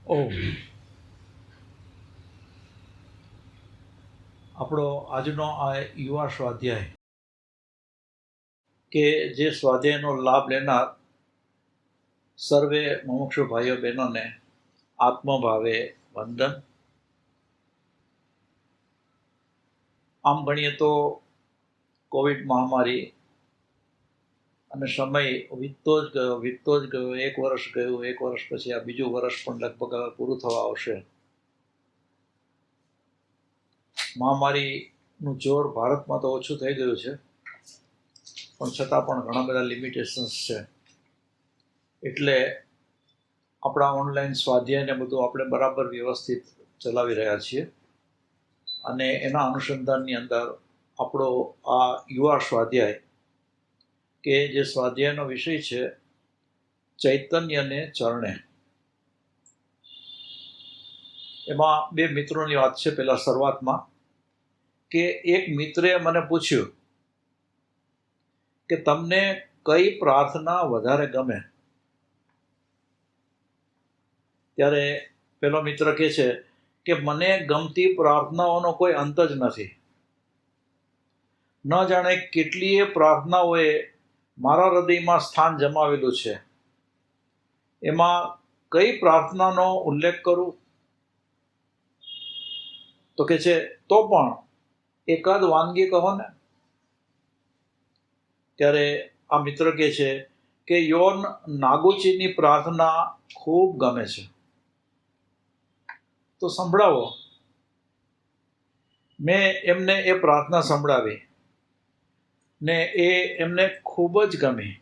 ઓમ આપણો આજનો આ યુવા સ્વાધ્યાય કે જે સ્વાધ્યાયનો લાભ લેનાર સર્વે મુમુક્ષુ ભાઈઓ બહેનોને આત્મભાવે વંદન. આમ ગણીએ તો કોવિડ મહામારી અને સમય વીતતો જ ગયો. એક વર્ષ ગયું, એક વર્ષ પછી આ બીજું વર્ષ પણ લગભગ પૂરું થવા આવશે. મહામારીનું જોર ભારતમાં તો ઓછું થઈ ગયું છે, પણ છતાં પણ ઘણા બધા લિમિટેશન્સ છે. એટલે આપણા ઓનલાઈન સ્વાધ્યાયને બધું આપણે બરાબર વ્યવસ્થિત ચલાવી રહ્યા છીએ, અને એના અનુસંધાનની અંદર આપણો આ યુવા સ્વાધ્યાય કે જે સ્વાધ્યાયનો વિષય છે ચૈતન્યને ચરણે, એમાં બે મિત્રોની વાત છે. પહેલા શરૂઆતમાં કે એક મિત્રે મને પૂછ્યું કે તમને કઈ પ્રાર્થના વધારે ગમે? ત્યારે પેલો મિત્ર કહે છે કે મને ગમતી પ્રાર્થનાઓનો કોઈ અંત જ નથી. ન જાણે કેટલીય પ્રાર્થનાઓએ મારા હૃદયમાં સ્થાન જમાવેલું છે. એમાં કઈ પ્રાર્થનાનો ઉલ્લેખ કરું? તો કે છે તો પણ એકાદ વાનગી કહો ને. ત્યારે આ મિત્ર કહે છે કે યોન નાગુચીની પ્રાર્થના ખૂબ ગમે છે. તો સંભળાવો. મેં એમને એ પ્રાર્થના સંભળાવી ને એ એમને ખૂબ જ ગમી.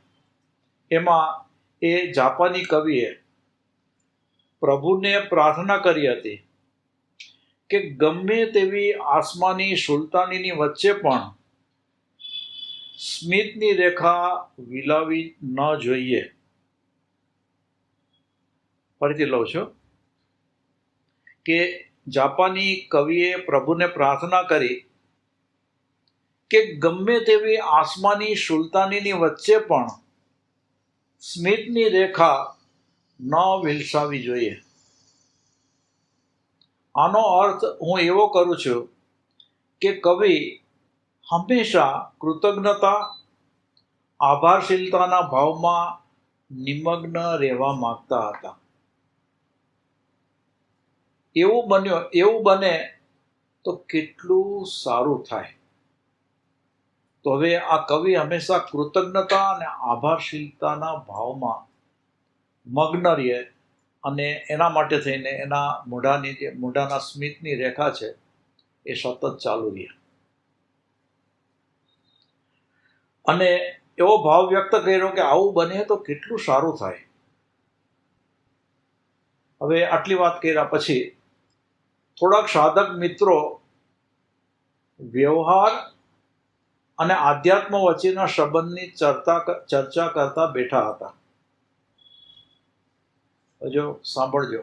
એમાં એ જાપાની કવિએ પ્રભુને પ્રાર્થના કરી હતી કે ગમે તેવી આસમાની સુલતાનીની વચ્ચે પણ સ્મિતની રેખા વિલાવી ન જોઈએ. ફરીથી લઉં છું કે જાપાની કવિએ પ્રભુને પ્રાર્થના કરી કે ગમે તેવી આસમાની સુલતાનીની વચ્ચે પણ સ્મિતની રેખા ન વિલસાવી જોઈએ. આનો અર્થ હું એવો કરું છું કે કવિ હંમેશા કૃતજ્ઞતા, આભારશીલતાના ભાવમાં નિમગ્ન રહેવા માંગતા હતા. એવું બને તો કેટલું સારું થાય. તો હવે આ કવિ હંમેશા કૃતજ્ઞતા અને આભારશીલતાના ભાવમાં મગ્ન રહે, અને એના માટે થઈને એના મોઢાના સ્મિતની રેખા છે એ સતત ચાલુ રહે. અને એવો ભાવ વ્યક્ત કર્યો કે આવું બને તો કેટલું સારું થાય. હવે આટલી વાત કર્યા પછી થોડાક સાધક મિત્રો વ્યવહાર અને આધ્યાત્મ વચ્ચેના સંબંધની ચર્ચા કરતા બેઠા હતા. હજો સાંભળજો.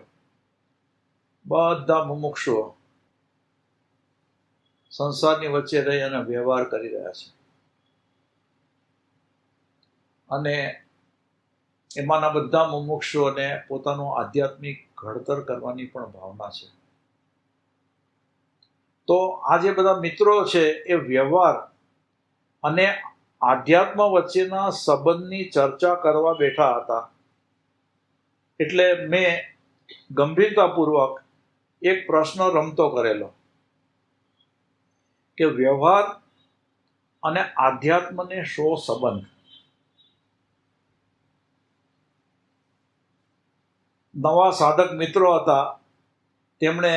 બધા મુમુક્ષુઓ સંસારની વચ્ચે રહી અને વ્યવહાર કરી રહ્યા છે, અને એમાંના બધા મુમુક્ષુઓને પોતાનું આધ્યાત્મિક ઘડતર કરવાની પણ ભાવના છે. તો આ જે બધા મિત્રો છે એ વ્યવહાર અને આધ્યાત્મ વચ્ચેના સંબંધની ચર્ચા કરવા બેઠા હતા. એટલે મેં ગંભીરતાપૂર્વક એક પ્રશ્ન રમતો કરેલો કે વ્યવહાર અને આધ્યાત્મને શો સંબંધ? નવા સાધક મિત્રો હતા, તેમણે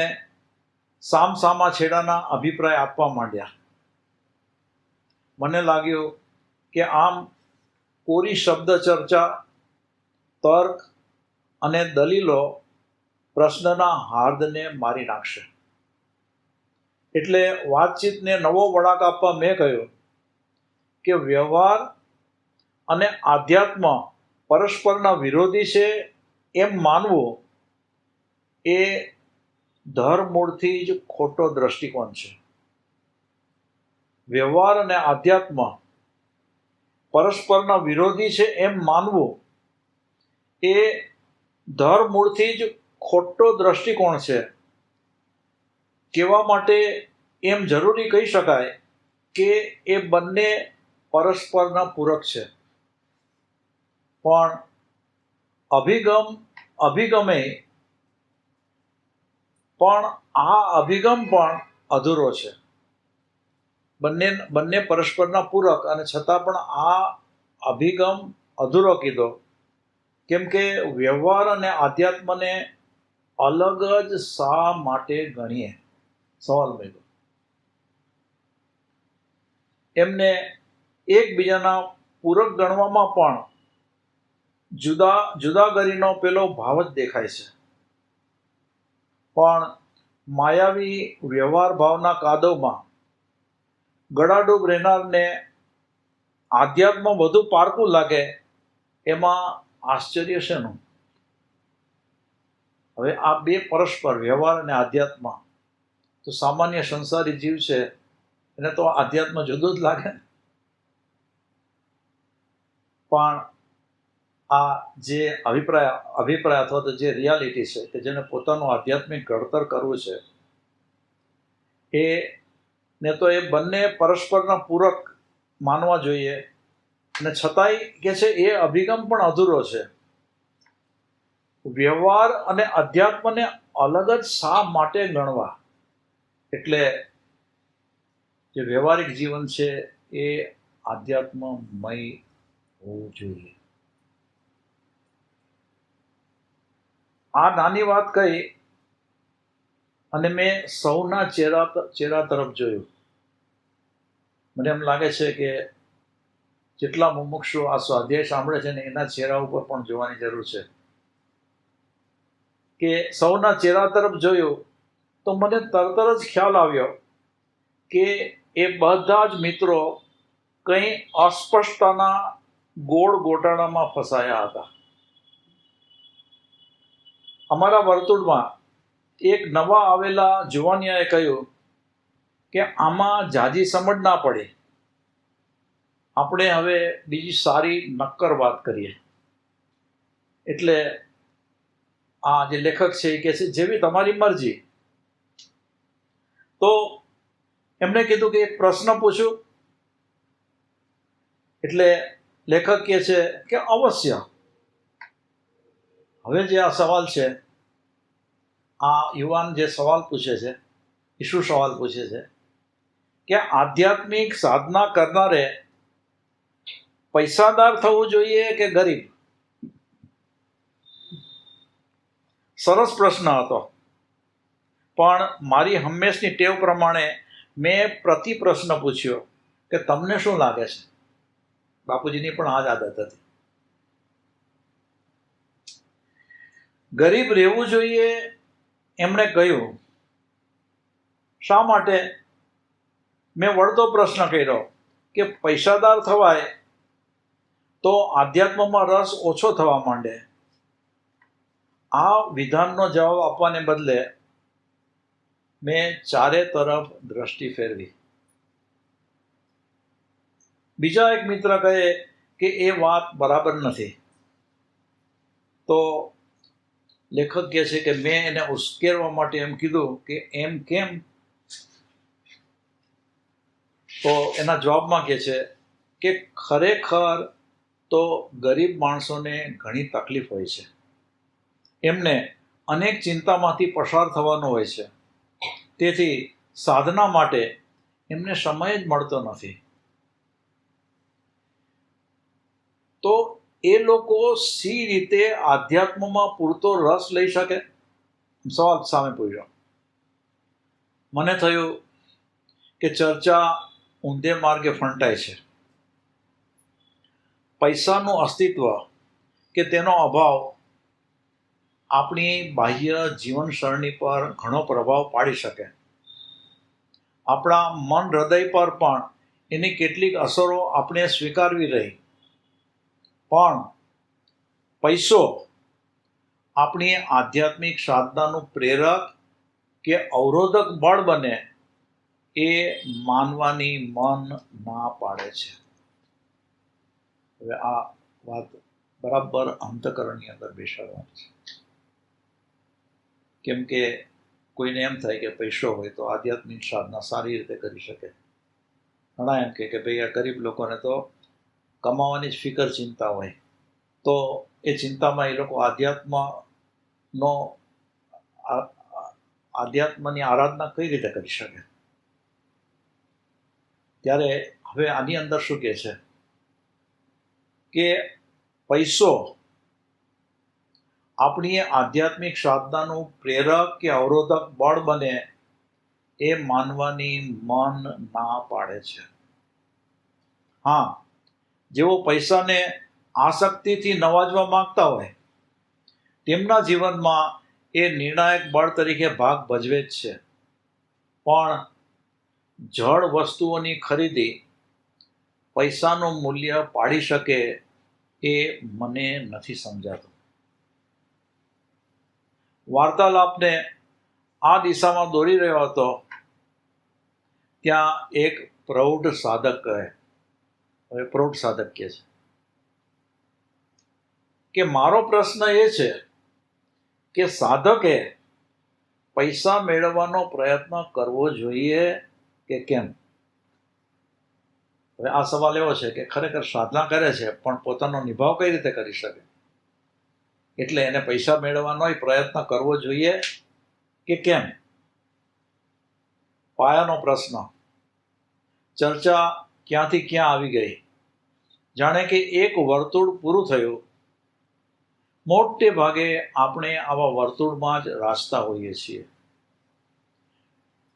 સામસામા છેડાના અભિપ્રાય આપવા માંડ્યા. મને લાગ્યું કે આમ કોરી શબ્દ ચર્ચા, તર્ક અને દલીલો પ્રશ્નના હાર્દને મારી નાખશે. એટલે વાતચીતને નવો વળાંક આપવા મેં કહ્યું કે વ્યવહાર અને આધ્યાત્મ પરસ્પરના વિરોધી છે એમ માનવું એ ધરમૂળથી જ ખોટો દ્રષ્ટિકોણ છે. વ્યવહાર અને આધ્યાત્મ પરસ્પરના વિરોધી છે એમ માનવું એ ધરમૂળથી જ ખોટો દ્રષ્ટિકોણ છે. કહેવા માટે એમ જરૂરી કહી શકાય કે એ બંને પરસ્પરના પૂરક છે, પણ અભિગમે પણ આ અભિગમ પણ અધૂરો છે. બંને પરસ્પરના પૂરક અને છતાં પણ આ અભિગમ અધૂરો કીધો, કેમ કે વ્યવહાર અને આધ્યાત્મને અલગ જ શા માટે ગણીએ? સવાલ મળ્યો. એમને એકબીજાના પૂરક ગણવામાં પણ જુદાગરીનો પેલો ભાવ જ દેખાય છે. પણ માયાવી વ્યવહાર ભાવના કાદવમાં ગળાડૂબ રહેનારને આધ્યાત્મ વધુ પારકું લાગે, એમાં આશ્ચર્ય શેનું? હવે આ બે પરસ્પર વ્યવહાર અને આધ્યાત્મ, તો સામાન્ય સંસારી જીવ છે એને તો આધ્યાત્મ જુદું જ લાગે. પણ આ જે અભિપ્રાય અથવા તો જે રિયાલિટી છે કે જેને પોતાનું આધ્યાત્મિક ઘડતર કરવું છે, ને તો એ બંને પરસ્પરના પૂરક માનવા જોઈએ, અને છતાંય કે છે એ અભિગમ પણ અધૂરો છે. વ્યવહાર અને અધ્યાત્મને અલગ જ શા માટે ગણવા? એટલે જે વ્યવહારિક જીવન છે એ આધ્યાત્મમય હોવું જોઈએ. આ નાની વાત કહી અને મેં સૌના ચહેરા તરફ જોયું. મને એમ લાગે છે કે જેટલા મુમુક્ષુ આ સ્વાધ્યાય સાંભળે છે ને એના ચહેરા ઉપર પણ જોવાની જરૂર છે. કે સૌના ચહેરા તરફ જોયું તો મને તરત જ ખ્યાલ આવ્યો કે એ બધા જ મિત્રો કંઈ અસ્પષ્ટતાના ગોળ ગોટાળામાં ફસાયા હતા. અમારા વર્તુળમાં એક નવા આવેલા જુવાનિયાએ કહ્યું કે આમાં જાજી સમજ ના પડે, આપણે હવે બીજી સારી નક્કર વાત કરીએ. એટલે આ જે લેખક છે એ કહે છે જેવી તમારી મરજી. તો એમણે કીધું કે એક પ્રશ્ન પૂછું? એટલે લેખક કહે છે કે અવશ્ય. હવે જે આ સવાલ છે, આ યુવાન જે સવાલ પૂછે છે એ શું સવાલ પૂછે છે કે આધ્યાત્મિક સાધના કરનારે પૈસાદાર થવું જોઈએ કે ગરીબ? સરસ પ્રશ્ન હતો, પણ મારી હંમેશની ટેવ પ્રમાણે મેં પ્રતિ પ્રશ્ન પૂછ્યો કે તમને શું લાગે છે? બાપુજીની પણ આ જ આદત હતી. ગરીબ રહેવું જોઈએ એમણે કહ્યું. શા માટે? મેં વળતો પ્રશ્ન કર્યો કે પૈસાદાર થવાય તો આધ્યાત્મમાં રસ ઓછો થવા માંડે. આ વિધાનનો જવાબ આપવાને બદલે મેં ચારે તરફ દ્રષ્ટિ ફેરવી. બીજા એક મિત્ર કહે કે એ વાત બરાબર નથી. તો લેખક કહે છે કે મેં એને ઉશ્કેરવા માટે એમ કીધું કે એમ કેમ? તો એના જવાબમાં કહે છે કે ખરેખર તો ગરીબ માણસોને ઘણી તકલીફ હોય છે. એમને અનેક ચિંતામાંથી પસાર થવાનું હોય છે. તેથી સાધના માટે એમને સમય જ મળતો નથી. તો એ લોકો સી રીતે આધ્યાત્મમાં પૂરતો રસ લઈ શકે? સવાલ સામે પૂછ્યો. મને થયું કે ચર્ચા ઊંધે માર્ગે ફંટાય છે. પૈસાનું અસ્તિત્વ કે તેનો અભાવ આપણી બાહ્ય જીવનશૈલી પર ઘણો પ્રભાવ પાડી શકે. આપણા મન હૃદય પર પણ એની કેટલીક અસરો આપણે સ્વીકારવી રહી. પણ પૈસો આપણી આધ્યાત્મિક સાધનાનું પ્રેરક કે અવરોધક બળ બને એ માનવાની મન ના પાડે છે. હવે આ વાત બરાબર અંતકરણની અંદર બેસાડવાની છે. કેમ કે કોઈને એમ થાય કે પૈસો હોય તો આધ્યાત્મિક સાધના સારી રીતે કરી શકે. ઘણા એમ કે ભાઈ આ ગરીબ લોકોને તો કમાવાની જ ફિકર ચિંતા હોય, તો એ ચિંતામાં એ લોકો આધ્યાત્મની આરાધના કઈ રીતે કરી શકે? ત્યારે હવે આની અંદર શું કહે છે કે પૈસો આપણી આધ્યાત્મિક સાધનાનું પ્રેરક કે અવરોધક બળ બને એ માનવાની મન ના પાડે છે. હા, જેઓ પૈસાને આસક્તિથી નવાજવા માંગતા હોય તેમના જીવનમાં એ નિર્ણાયક બળ તરીકે ભાગ ભજવે જ છે. પણ જળ વસ્તુઓની ખરીદી પૈસાનું મૂલ્ય પાડી શકે એ મને નથી સમજાતું. વાર્તાલાપને આ દિશામાં દોરી રહ્યો હતો ત્યાં એક પ્રૌઢ સાધક કહે, હવે પ્રૌઢ સાધક કહે છે કે મારો પ્રશ્ન એ છે કે સાધકે પૈસા મેળવવાનો પ્રયત્ન કરવો જોઈએ કે કેમ? હવે આ સવાલ એવો છે કે ખરેખર સાધના કરે છે પણ પોતાનો નિભાવ કઈ રીતે કરી શકે, એટલે એને પૈસા મેળવવાનો પ્રયત્ન કરવો જોઈએ કે કેમ? પાયાનો પ્રશ્ન. ચર્ચા ક્યાંથી ક્યાં આવી ગઈ, જાણે કે એક વર્તુળ પૂરું થયું. મોટે ભાગે આપણે આવા વર્તુળમાં જ રાચતા હોઈએ છીએ.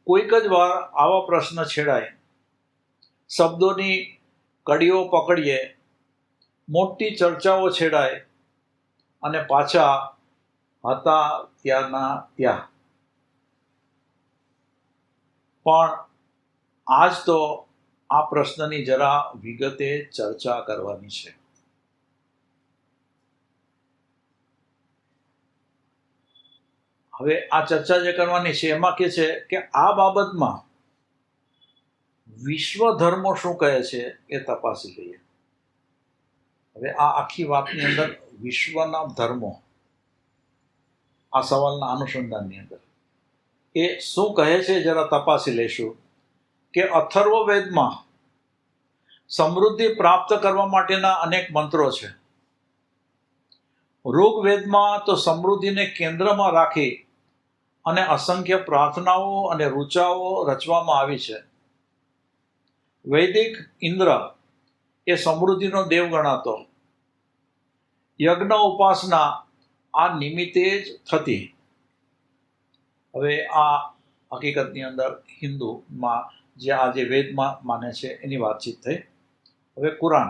કોઈક જ વાર આવા પ્રશ્ન છેડાય, શબ્દોની કડીઓ પકડીએ, મોટી ચર્ચાઓ છેડાય અને પાછા હતા ત્યાંના ત્યાં. પણ આજ તો આ પ્રશ્નની જરા વિગતે ચર્ચા કરવાની છે. હવે આ ચર્ચા જે કરવાની છે એમાં કે છે કે આ બાબતમાં વિશ્વ ધર્મો શું કહે છે એ તપાસી લઈએ. હવે આ આખી વાતની અંદર વિશ્વના ધર્મો આ સવાલના અનુસંધાનની અંદર એ શું કહે છે જરા તપાસી લઈશું. કે અથર્વવેદમાં સમૃદ્ધિ પ્રાપ્ત કરવા માટેના અનેક મંત્રો છે. ઋગ્વેદમાં તો સમૃદ્ધિને કેન્દ્રમાં રાખી અને અસંખ્ય પ્રાર્થનાઓ અને ઋચાઓ રચવામાં આવી છે. વૈદિક ઇન્દ્ર એ સમૃદ્ધિનો દેવ ગણાતો. યજ્ઞ ઉપાસના આ નિમિત્તે જ થતી. હવે આ હકીકતની અંદર હિન્દુમાં જે વેદમાં માને છે એની વાતચીત થઈ. હવે કુરાન,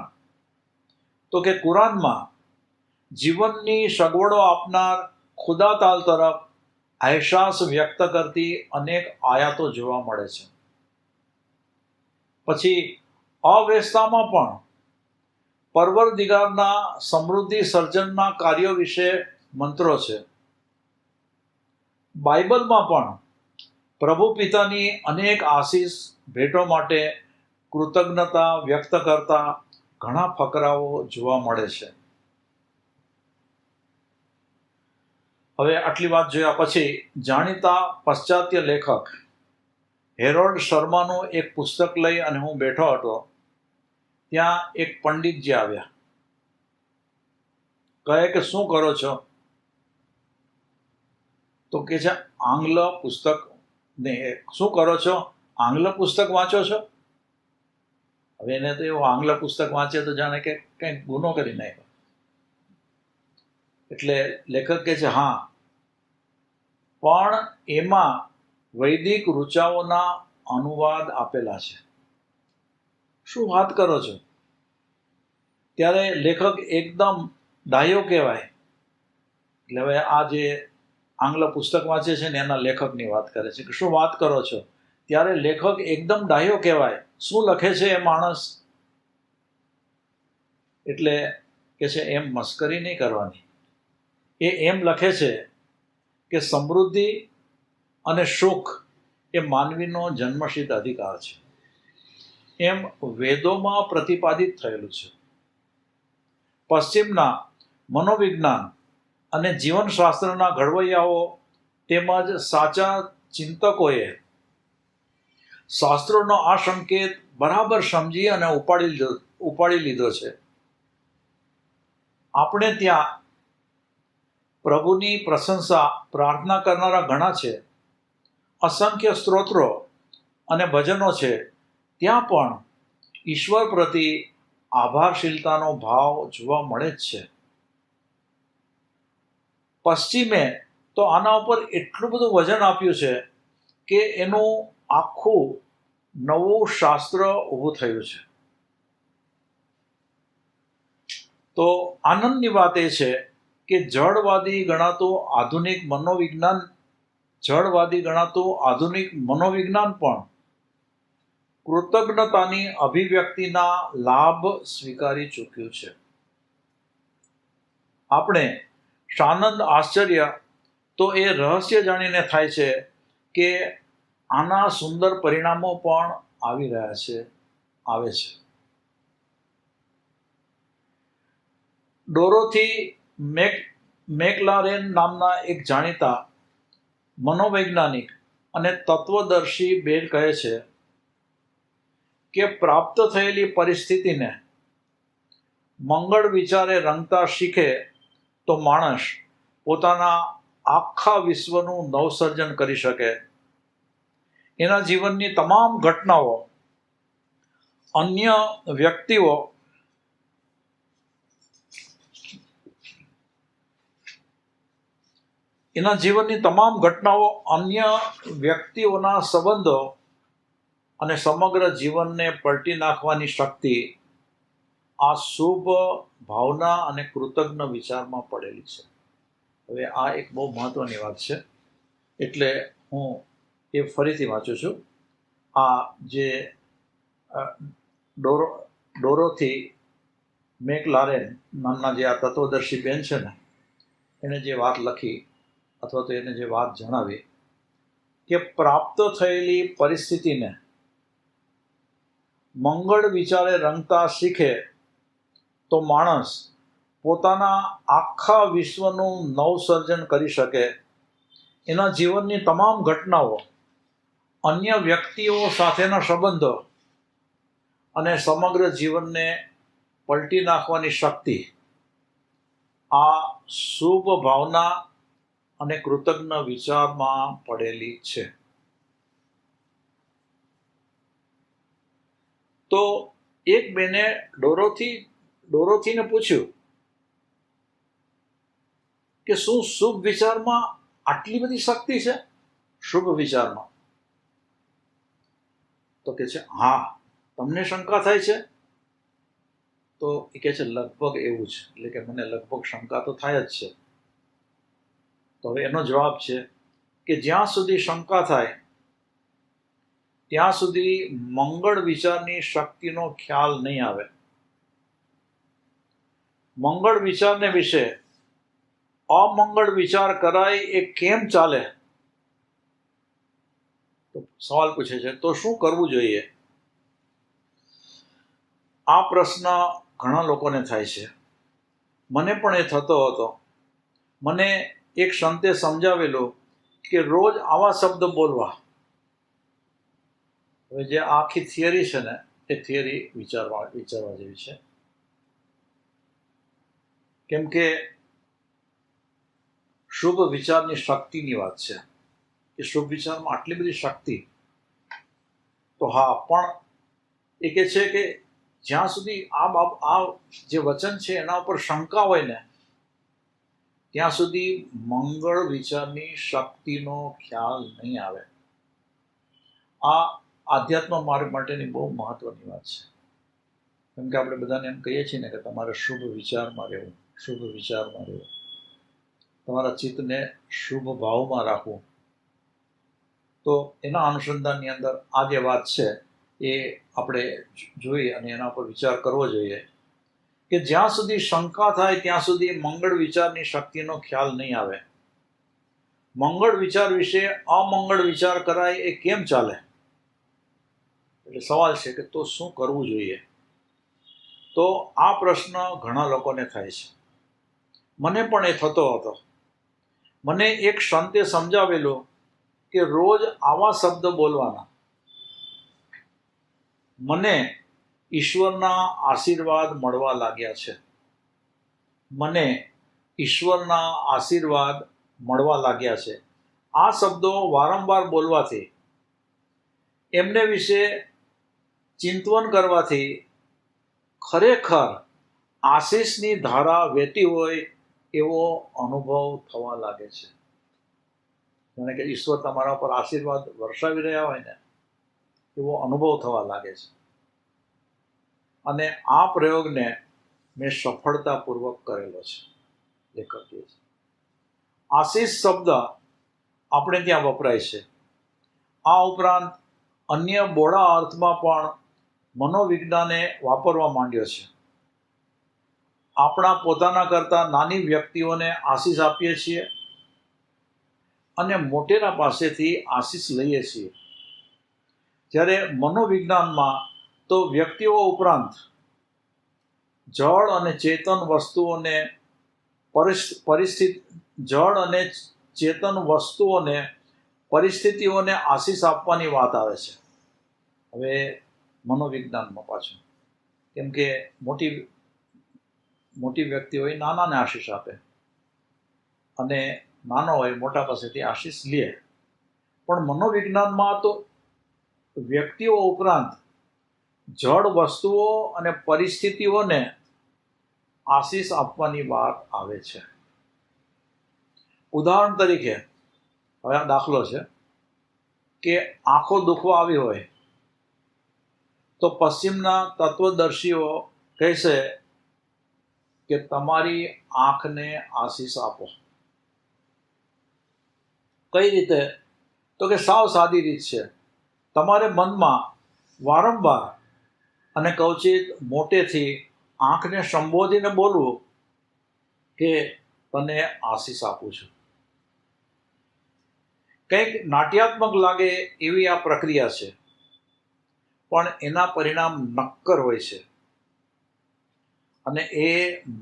તો કે કુરાનમાં જીવનની સગવડો આપનાર ખુદા તાલ તરફ અહેસાસ વ્યક્ત કરતી અનેક આયાતો જોવા મળે છે. પછી અવેસ્તામાં પણ પરવરદિગારના સમૃદ્ધિ સર્જનના કાર્યો વિશે મંત્રો છે. બાઇબલમાં પણ પ્રભુ પિતાની અનેક આશીષ ભેટો માટે કૃતજ્ઞતા વ્યક્ત કરતા ઘણા ફકરાઓ જોવા મળે છે. હવે આટલી વાત જોયા પછી જાણીતા પાશ્ચાત્ય લેખક હેરોલ્ડ શર્માનું એક પુસ્તક લઈ અને હું બેઠો હતો. ત્યાં એક પંડિતજી આવ્યા. કહે કે શું કરો છો? તો કે છે આંગ્લ પુસ્તક ને. શું કરો છો? આંગ્લ પુસ્તક વાંચો છો? હવે એને તો એવું આંગ્લ પુસ્તક વાંચે તો જાણે કે કંઈક ગુનો કરી નાખ્યો. એટલે લેખક કહે છે હા, પણ એમાં વૈદિક ઋચાઓના અનુવાદ આપેલા છે. શું વાત કરો છો? ત્યારે લેખક એકદમ ડાયો કહેવાય. એટલે હવે આ જે આંગ્લ પુસ્તક વાંચે છે ને એના લેખકની વાત કરે છે કે શું વાત કરો છો? ત્યારે લેખક એકદમ ડાયો કહેવાય. શું લખે છે એ માણસ? એટલે કે છે એમ મસ્કરી નહીં કરવાની. એ એમ લખે છે કે સમૃદ્ધિ અને સુખ એ માનવીનો જન્મસિદ્ધ અધિકાર છે. એમ વેદોમાં પ્રતિપાદિત થયેલું છે. પશ્ચિમના મનોવિજ્ઞાન અને જીવનશાસ્ત્રના ઘડવૈયાઓ તેમજ સાચા ચિંતકોએ શાસ્ત્રોનો આ સંકેત બરાબર સમજી અને ઉપાડી લીધો છે. આપણે ત્યાં પ્રભુની પ્રશંસા પ્રાર્થના કરનારા ઘણા છે. અસંખ્ય સ્તોત્રો અને ભજનો છે. ત્યાં પણ ઈશ્વર પ્રતિ આભારશીલતાનો ભાવ જોવા મળે જ છે. પશ્ચિમે તો આના ઉપર એટલું બધું વજન આપ્યું છે કે એનું આખું નવું શાસ્ત્ર ઊભું થયું છે. તો આનંદની વાત એ છે કે જડવાદી ગણાતું આધુનિક મનોવિજ્ઞાન પણ કૃતજ્ઞતાની અભિવ્યક્તિના લાભ સ્વીકારી ચૂક્યું છે. આપણે સાનંદ આશ્ચર્ય તો એ રહસ્ય જાણીને થાય છે કે આના સુંદર પરિણામો પણ આવે છે. ડોરોથી મેકલારેન નામના એક જાણીતા મનોવૈજ્ઞાનિક અને તત્વદર્શી બેન કહે છે કે પ્રાપ્ત થયેલી પરિસ્થિતિને મંગળ વિચારે રંગતા શીખે તો માણસ પોતાના આખા વિશ્વનું નવસર્જન કરી શકે. એના જીવનની તમામ ઘટનાઓ અન્ય વ્યક્તિઓના સંબંધો અને સમગ્ર જીવનને પલટી નાખવાની શક્તિ આ શુભ ભાવના અને કૃતજ્ઞ વિચારમાં પડેલી છે. હવે આ એક બહુ મહત્વની વાત છે, એટલે હું એ ફરીથી વાંચું છું. આ જે ડોરોથી મેકલારેન નામના જે આ તત્વદર્શી બેન છે ને, એણે જે વાત લખી અથવા તો એને જે વાત જણાવી કે પ્રાપ્ત થયેલી પરિસ્થિતિને મંગળ વિચારે રંગતા શીખે તો માણસ પોતાના આખા વિશ્વનું નવસર્જન કરી શકે. એના જીવનની તમામ ઘટનાઓ, અન્ય વ્યક્તિઓ સાથેના સંબંધો અને સમગ્ર જીવનને પલટી નાખવાની શક્તિ આ શુભ ભાવના અને કૃતજ્ઞ વિચારમાં પડેલી છે. તો એક બેને ડોરોથીને પૂછ્યું કે શું શુભ વિચારમાં આટલી બધી શક્તિ છે? શુભ વિચારમાં? તો કે છે હા. તમને શંકા થાય છે? તો એ કહે છે લગભગ એવું છે, એટલે કે મને લગભગ શંકા તો થાય જ છે. તો હવે એનો જવાબ છે કે જ્યાં સુધી શંકા થાય ત્યાં સુધી મંગળ વિચારની શક્તિનો ખ્યાલ નહીં આવે. મંગળ વિચારને વિશે અમંગળ વિચાર કરાય એ કેમ ચાલે? તો સવાલ પૂછે છે, તો શું કરવું જોઈએ? આ પ્રશ્ન ઘણા લોકોને થાય છે. મને પણ એ થતો હતો. મને એક સંતે સમજાવેલું કે રોજ આવા શબ્દ બોલવા. હવે જે આખી થિયરી છે ને, એ થિયરી વિચારવા જેવી છે. કેમ કે શુભ વિચારની શક્તિની વાત છે કે શુભ વિચારમાં આટલી બધી શક્તિ. તો હા, પણ એ કહે છે કે જ્યાં સુધી આ જે વચન છે એના ઉપર શંકા હોય ને, ત્યાં સુધી મંગળ વિચારની શક્તિનો ખ્યાલ નહીં આવે. આ આધ્યાત્મ માર્ગ માટેની બહુ મહત્વની વાત છે. કેમ કે આપણે બધાને એમ કહીએ છીએ ને કે તમારે શુભ વિચારમાં રહેવું, શુભ વિચારમાં રહેવું, તમારા ચિત્તને શુભ ભાવમાં રાખવું. તો એના અનુસંધાનની અંદર આ જે વાત છે એ આપણે જોઈ અને એના પર વિચાર કરવો જોઈએ કે જ્યાં સુધી શંકા થાય ત્યાં સુધી મંગળ વિચારની શક્તિનો ખ્યાલ નહીં આવે. મંગળ વિચાર વિશે અમંગળ વિચાર કરાય એ કેમ ચાલે? એટલે સવાલ છે કે તો શું કરવું જોઈએ? તો આ પ્રશ્ન ઘણા લોકોને થાય છે. મને પણ એ થતો હતો. મને એક સંતે સમજાવેલું કે રોજ આવા શબ્દ બોલવાના: મને ઈશ્વરના આશીર્વાદ મળવા લાગ્યા છે, મને ઈશ્વરના આશીર્વાદ મળવા લાગ્યા છે. આ શબ્દો વારંવાર બોલવાથી, એમને વિશે ચિંતન કરવાથી ખરેખર આશીષની ધારા વહેતી હોય એવો અનુભવ થવા લાગે છે. જાણે કે ઈશ્વર તમારા પર આશીર્વાદ વરસાવી રહ્યા હોય ને એવો અનુભવ થવા લાગે છે. અને આ પ્રયોગને મેં સફળતાપૂર્વક કરેલો છે. લેખક કહે છે આશીષ શબ્દ આપણે ત્યાં વપરાય છે. આ ઉપરાંત અન્ય બોળા અર્થમાં પણ મનોવિજ્ઞાને વાપરવા માંડ્યો છે. આપણા પોતાના કરતાં નાની વ્યક્તિઓને આશીષ આપીએ છીએ અને મોટેરા પાસેથી આશીષ લઈએ છીએ. જ્યારે મનોવિજ્ઞાનમાં તો વ્યક્તિઓ ઉપરાંત જળ અને ચેતન વસ્તુઓને પરિસ્થિતિઓને આશીષ આપવાની વાત આવે છે. હવે મનોવિજ્ઞાનમાં પાછું, કેમ કે મોટી વ્યક્તિ હોય નાનાને આશીષ આપે અને નાનો હોય મોટા પાસેથી આશીષ લે. પણ મનોવિજ્ઞાનમાં તો વ્યક્તિઓ ઉપરાંત જળ વસ્તુઓ અને પરિસ્થિતિઓને આશીષ આપવાની વાત આવે છે. ઉદાહરણ તરીકે, હવે આ દાખલો છે કે આંખો દુખવા આવી હોય તો પશ્ચિમના તત્વદર્શીઓ કહેશે કે તમારી આંખને આશીષ આપો. કઈ રીતે? તો કે સાવ સાદી રીત છે. તમારે મનમાં વારંવાર અને કવચિત મોટેથી આંખને સંબોધીને બોલવું કે તને આશીષ આપું છું. કંઈક નાટ્યાત્મક લાગે એવી આ પ્રક્રિયા છે, પણ એના પરિણામ નક્કર હોય છે. અને એ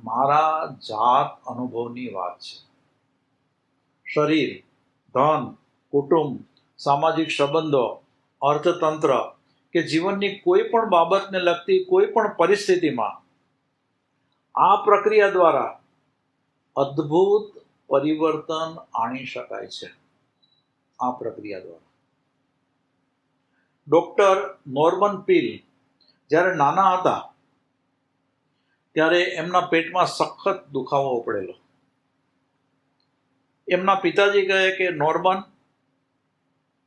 મારા જાત અનુભવની વાત છે. શરીર, ધન, કુટુંબ, સામાજિક સંબંધો, અર્થતંત્ર કે જીવનની કોઈ પણ બાબતને લગતી કોઈ પણ પરિસ્થિતિમાં આ પ્રક્રિયા દ્વારા અદ્ભુત પરિવર્તન આણી શકાય છે. આ પ્રક્રિયા દ્વારા ડૉક્ટર નોર્મન પીલ જ્યારે નાના હતા ત્યારે એમના પેટમાં સખત દુખાવો ઉપડેલો. એમના પિતાજી કહે કે નોર્મન,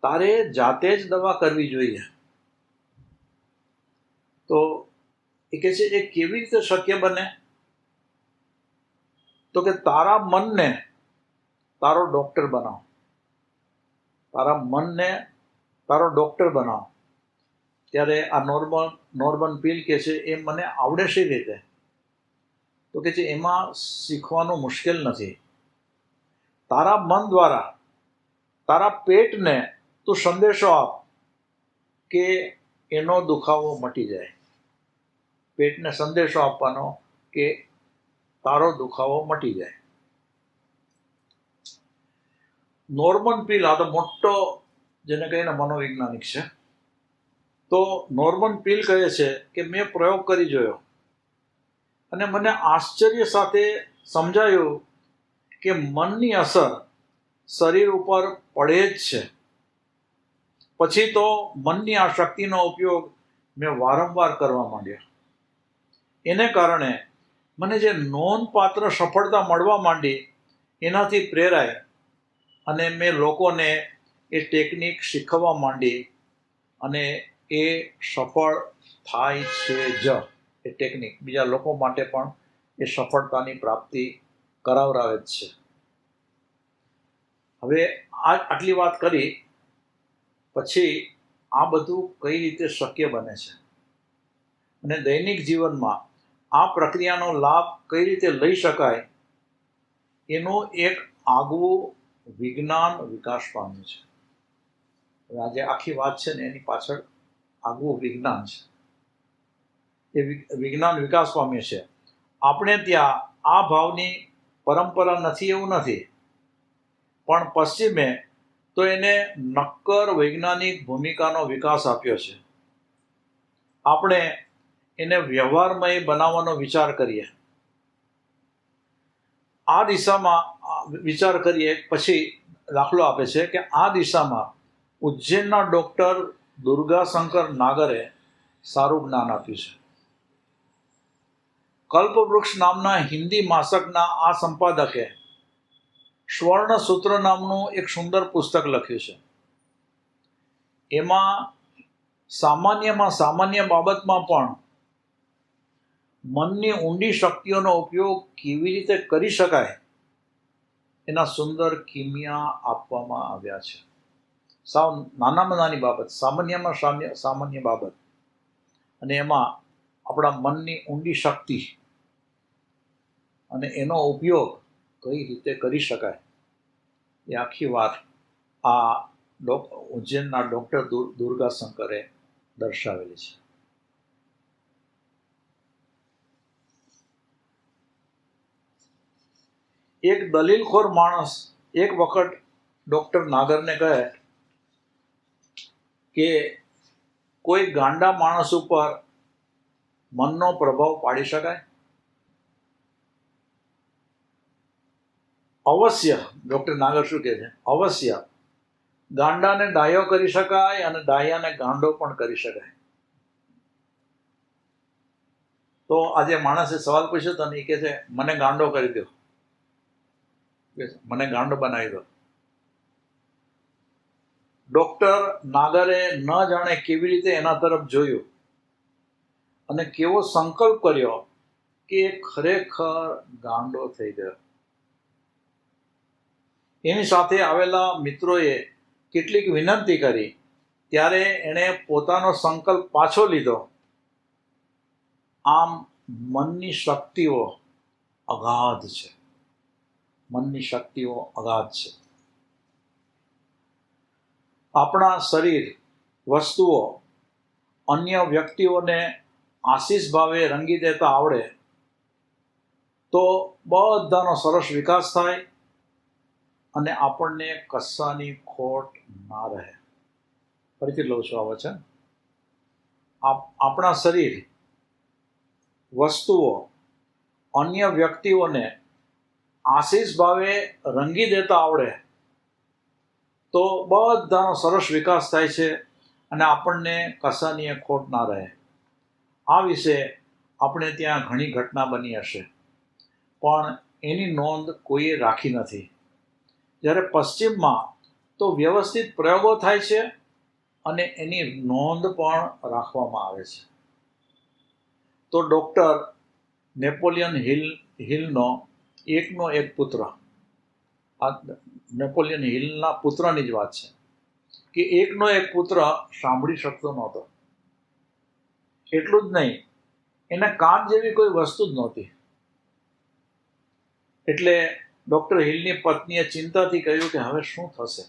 તારે જાતે જ દવા કરવી જોઈએ. તો એ કહે છે, એ કેવી રીતે શક્ય બને? તો કે તારા મનને તારો ડૉક્ટર બનાવ. તારા મનને તારો ડૉક્ટર બનાવ. ત્યારે આ નોર્મન પીલ કહે છે, એ મને આવડે શી રીતે? તો કે છે, એમાં શીખવાનું મુશ્કેલ નથી. તારા મન દ્વારા તારા પેટને તું સંદેશો આપ કે એનો દુખાવો મટી જાય. પેટને સંદેશો આપવાનો કે તારો દુખાવો મટી જાય. નોર્મન પીલ આ તો મોટો જેને કહીને મનોવૈજ્ઞાનિક છે. તો નોર્મન પીલ કહે છે કે મેં પ્રયોગ કરી જોયો અને મને આશ્ચર્ય સાથે સમજાયું કે મનની અસર શરીર ઉપર પડે જ છે. પછી તો મનની આ શક્તિનો ઉપયોગ મેં વારંવાર કરવા માંડ્યો. એને કારણે મને જે નોંધપાત્ર સફળતા મળવા માંડી એનાથી પ્રેરાય અને મેં લોકોને એ ટેકનિક શીખવવા માંડી અને એ સફળ થાય છે જ. એ ટેકનિક બીજા લોકો માટે પણ એ સફળતાની પ્રાપ્તિ કરાવરાવે જ છે. હવે આટલી વાત કરી પછી આ બધું કઈ રીતે શક્ય બને છે અને દૈનિક જીવનમાં આ પ્રક્રિયાનો લાભ કઈ રીતે લઈ શકાય એનું એક આગવું વિજ્ઞાન વિકાસ પામ્યું છે. આજે આખી વાત છે ને એની પાછળ આગવું વિજ્ઞાન છે. એ વિજ્ઞાન વિકાસ પામ્યું છે. આપણે ત્યાં આ ભાવની પરંપરા નથી એવું નથી, પણ પશ્ચિમે તો એને નક્કર વૈજ્ઞાનિક ભૂમિકાનો વિકાસ આપ્યો છે. આપણે એને વ્યવહારમય બનાવવાનો વિચાર કરીએ. આ દિશામાં વિચાર કરીએ પછી દાખલો આપે છે કે આ દિશામાં ઉજ્જૈનના ડૉક્ટર દુર્ગાશંકર નાગરે સારું જ્ઞાન આપ્યું છે. કલ્પવૃક્ષ નામના હિન્દી માસકના આ સંપાદકે સ્વર્ણ સૂત્ર નામનું એક સુંદર પુસ્તક લખ્યું છે. એમાં સામાન્ય બાબતમાં પણ મનની ઊંડી શક્તિઓનો ઉપયોગ કેવી રીતે કરી શકાય એના સુંદર કિમિયા આપવામાં આવ્યા છે. સાવ નાનામાં નાની બાબત, સામાન્યમાં સામાન્ય બાબત, અને એમાં આપણા મનની ઊંડી શક્તિ અને એનો ઉપયોગ કઈ રીતે કરી શકાય એ આખી વાત આ ઉજ્જૈનના ડૉક્ટર દુર્ગાશંકરે દર્શાવેલી છે. એક દલીલખોર માણસ એક વખત ડૉક્ટર નાગરને કહે કે કોઈ ગાંડા માણસ ઉપર મનનો પ્રભાવ પાડી શકાય? અવશ્ય. ડૉક્ટર નાગર શું કહે છે? અવશ્ય. ગાંડાને ડાયો કરી શકાય અને ડાયાને ગાંડો પણ કરી શકાય. તો આજે માણસે સવાલ પૂછ્યો તો એ કહે છે મને ગાંડો કરી દો, મને ગાંડો બનાવી દો. ડૉક્ટર નાગરે ન જાણે કેવી રીતે એના તરફ જોયું અને કેવો સંકલ્પ કર્યો કે ખરેખર ગાંડો થઈ ગયો. એની સાથે આવેલા મિત્રોએ કેટલીક વિનંતી કરી ત્યારે એણે પોતાનો સંકલ્પ પાછો લીધો. આમ મનની શક્તિઓ અગાધ છે. મનની શક્તિઓ અગાધ છે. આપણા શરીર, વસ્તુઓ, અન્ય વ્યક્તિઓને આશીષ ભાવે રંગી દેતા આવડે તો બધાનો સરસ વિકાસ થાય અને આપણને કશાની ખોટ ના રહે. ફરીથી લઉં છું આ વચન. આપણા શરીર, વસ્તુઓ, અન્ય વ્યક્તિઓને આશીષ ભાવે રંગી દેતા આવડે તો બધાનો સરસ વિકાસ થાય છે અને આપણને કશાની ખોટ ના રહે. આ વિશે આપણે ત્યાં ઘણી ઘટના બની હશે પણ એની નોંધ કોઈએ રાખી નથી. જ્યારે પશ્ચિમમાં તો વ્યવસ્થિત પ્રયોગો થાય છે અને એની નોંધ પણ રાખવામાં આવે છે. તો ડૉક્ટર નેપોલિયન હિલનો એકનો એક પુત્ર, આ નેપોલિયન હિલના પુત્રની જ વાત છે કે એકનો એક પુત્ર સાંભળી શકતો નહોતો. એટલું જ નહીં, એને કાન જેવી કોઈ વસ્તુ જ નહોતી. એટલે ડૉક્ટર હિલની પત્નીએ ચિંતાથી કહ્યું કે હવે શું થશે?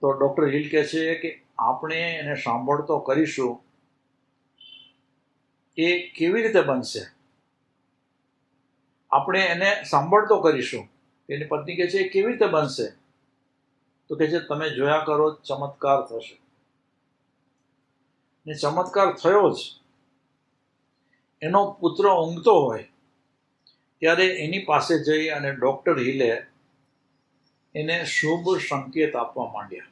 તો ડૉક્ટર હિલ કહે છે કે આપણે એને સાંભળતો કરીશું. એ કેવી રીતે બનશે? આપણે એને સાંભળતો કરીશું. એની પત્ની કહે છે એ કેવી રીતે બનશે? તો કહે છે તમે જોયા કરો, ચમત્કાર થશે. ને ચમત્કાર થયો જ. એનો પુત્ર ઊંઘતો હોય ત્યારે એની પાસે જઈ અને ડૉક્ટર હિલે એને શુભ સંકેત આપવા માંડ્યા.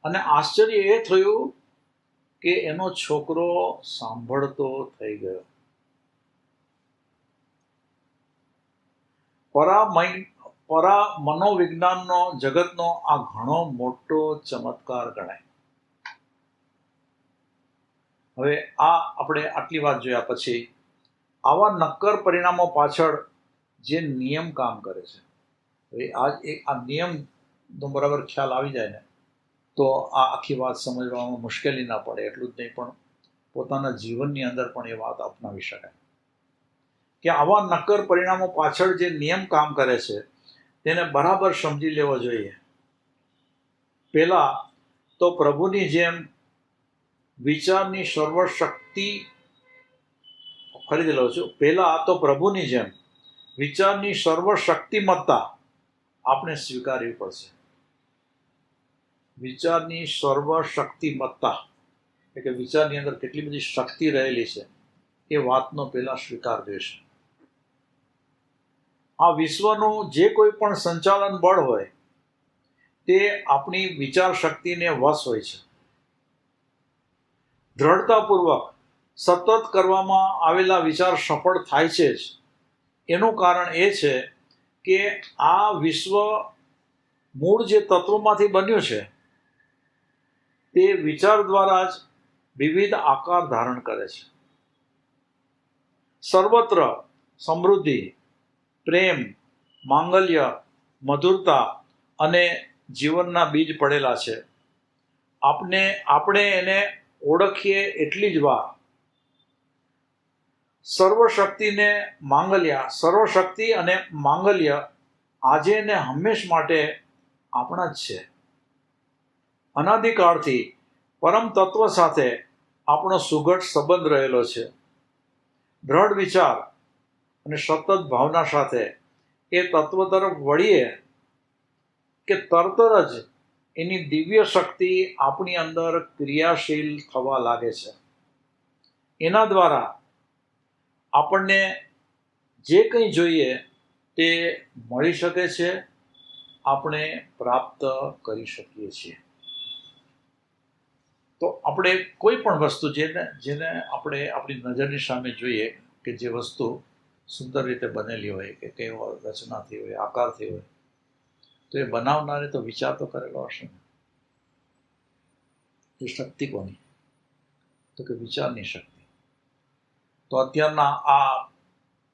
અને આશ્ચર્ય એ થયું કે એનો છોકરો સાંભળતો થઈ ગયો. પરા મનોવિજ્ઞાનનો જગતનો આ ઘણો મોટો ચમત્કાર ગણાય. હવે આપણે આટલી વાત જોયા પછી આવા નક્કર પરિણામો પાછળ જે નિયમ કામ કરે છે, હવે આ નિયમનો બરાબર ખ્યાલ આવી જાય ને તો આ આખી વાત સમજવામાં મુશ્કેલી ના પડે. એટલું જ નહીં પણ પોતાના જીવનની અંદર પણ એ વાત અપનાવી શકાય કે આવા નક્કર પરિણામો પાછળ જે નિયમ કામ કરે છે તેને બરાબર સમજી લેવો જોઈએ. પહેલાં તો પ્રભુની જેમ વિચારની સર્વશક્તિ, ફરીથી લઉં છું, પહેલાં તો પ્રભુની જેમ વિચારની સર્વશક્તિમત્તા આપણે સ્વીકારવી પડશે. વિચારની સર્વશક્તિમત્તા એટલે કે વિચારની અંદર કેટલી બધી શક્તિ રહેલી છે એ વાતનો પહેલા સ્વીકાર રહેશે. આ વિશ્વનું જે કોઈ પણ સંચાલન બળ હોય તે આપણી વિચાર શક્તિને વશ હોય છે. દ્રઢતાપૂર્વક સતત કરવામાં આવેલા વિચાર સફળ થાય છે જ. એનું કારણ એ છે કે આ વિશ્વ મૂળ જે તત્વોમાંથી બન્યું છે તે વિચાર દ્વારા જ વિવિધ આકાર ધારણ કરે છે. સર્વત્ર સમૃદ્ધિ, પ્રેમ, માંગલ્ય, મધુરતા અને જીવનના બીજ પડેલા છે. આપણે એને ઓળખીએ એટલી જ વાર સર્વશક્તિ અને માંગલ્ય આજે ને હંમેશ માટે આપણા જ છે. અનાદિકાળથી પરમ તત્વ સાથે આપણો સુઘડ સંબંધ રહેલો છે. દ્રઢ વિચાર અને સતત ભાવના સાથે એ તત્વ તરફ વળીએ કે તરત જ એની દિવ્ય શક્તિ આપણી અંદર ક્રિયાશીલ થવા લાગે છે. એના દ્વારા આપણને જે કંઈ જોઈએ તે મળી શકે છે, આપણે પ્રાપ્ત કરી શકીએ છીએ. તો આપણે કોઈ પણ વસ્તુ જેને આપણે આપણી નજરની સામે જોઈએ કે જે વસ્તુ સુંદર રીતે બનેલી હોય કે કેવો રચનાથી હોય, આકારથી હોય, તો એ બનાવનારે તો વિચાર તો કરેલો હશે ને. એ શક્તિ કોની? તો કે વિચારની શક્તિ. તો અત્યારના આ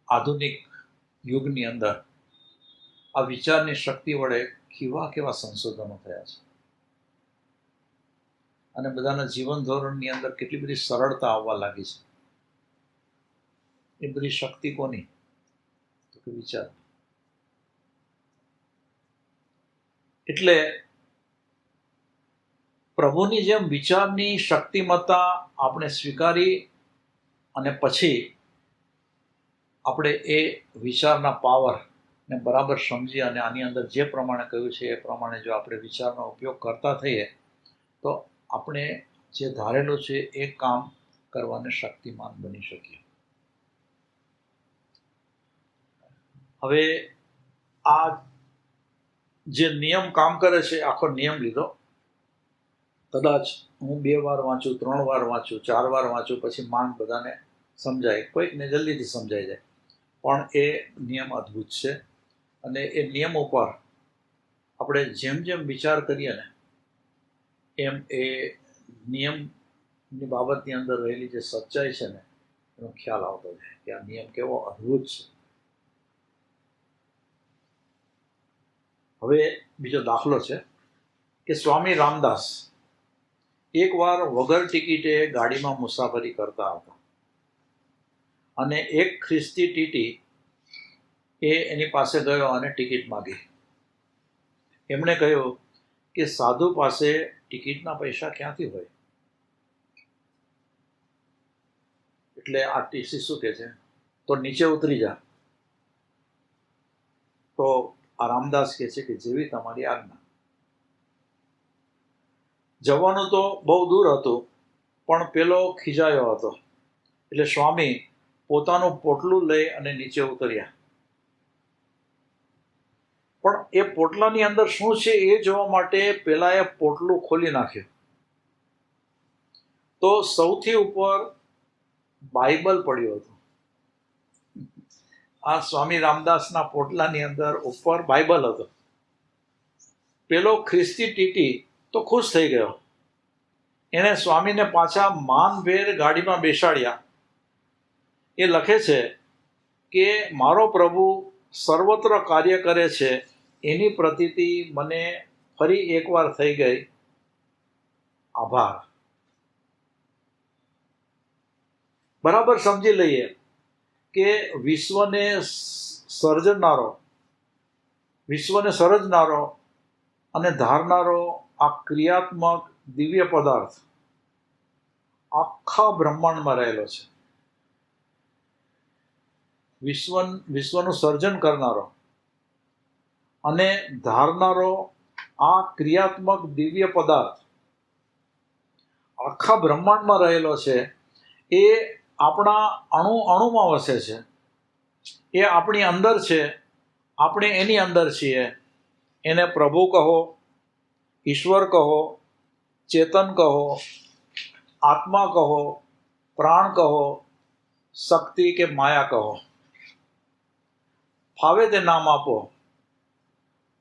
આધુનિક યુગની અંદર આ વિચારની શક્તિ વડે કેવા સંશોધનો થયા છે અને બધાના જીવન ધોરણની અંદર કેટલી બધી સરળતા આવવા લાગી છે. એ બધી શક્તિ કોની? તો કે વિચાર. એટલે પ્રભુની જેમ વિચારની શક્તિમત્તા આપણે સ્વીકારી અને પછી આપણે એ વિચારના પાવરને બરાબર સમજી અને આની અંદર જે પ્રમાણે કહ્યું છે એ પ્રમાણે જો આપણે વિચારનો ઉપયોગ કરતા થઈએ તો આપણે જે ધારેલું છે એ કામ કરવાને શક્તિમાન બની શકીએ. હવે આ જે નિયમ કામ કરે છે, આખો નિયમ લીધો, કદાચ હું 2 વાર વાંચું, 3 વાર વાંચું, 4 વાર વાંચું, પછી માંડ બધાને સમજાય, કોઈકને જલ્દીથી સમજાઈ જાય, પણ એ નિયમ અદ્ભુત છે. અને એ નિયમ ઉપર આપણે જેમ જેમ વિચાર કરીએ ને એમ એ નિયમની બાબતની અંદર રહેલી જે સચ્ચાઈ છે ને એનો ખ્યાલ આવતો જાય કે આ નિયમ કેવો અદ્ભુત છે. હવે બીજો દાખલો છે કે સ્વામી રામદાસ એકવાર વગર ટિકિટે ગાડીમાં મુસાફરી કરતા હતા અને એક ખ્રિસ્તી ટીટી એની પાસે ગયો અને ટિકિટ માગી. એમણે કહ્યું કે સાધુ પાસે ટિકિટના પૈસા ક્યાંથી હોય? એટલે આ ટીસી શું કહે છે? તો નીચે ઉતરી જા. તો આ રામદાસ કહે છે કે જેવી તમારી આજ્ઞા. જવાનું તો બહુ દૂર હતું પણ પેલો ખીજાયો હતો એટલે સ્વામી પોતાનું પોટલું લઈ અને નીચે ઉતર્યા. પણ એ પોટલાની અંદર શું છે એ જોવા માટે પેલા એ પોટલું ખોલી નાખ્યું તો સૌથી ઉપર બાઇબલ પડ્યું હતું. આ સ્વામી રામદાસના પોટલાની અંદર ઉપર બાઇબલ હતો. પેલો ખ્રિસ્તી ટીટી તો ખુશ થઈ ગયો. એણે સ્વામીને પાછા માનભેર ગાડીમાં બેસાડ્યા. એ લખે છે કે મારો પ્રભુ સર્વત્ર કાર્ય કરે છે એની પ્રતીતિ મને ફરી એકવાર થઈ ગઈ. આભાર. બરાબર સમજી લઈએ કે વિશ્વને સર્જનારો અને ધારનારો આ ક્રિયાત્મક દિવ્ય પદાર્થ આખા બ્રહ્માંડમાં રહેલો છે. વિશ્વનું સર્જન કરનારો અને ધારનારો આ ક્રિયાત્મક દિવ્ય પદાર્થ આખા બ્રહ્માંડમાં રહેલો છે. એ આપણા અણુમાં વસે છે. એ આપણી અંદર છે. આપણે એની અંદર છીએ. એને પ્રભુ કહો, ઈશ્વર કહો, ચેતન કહો, આત્મા કહો, પ્રાણ કહો, શક્તિ કે માયા કહો, ફાવે તે નામ આપો.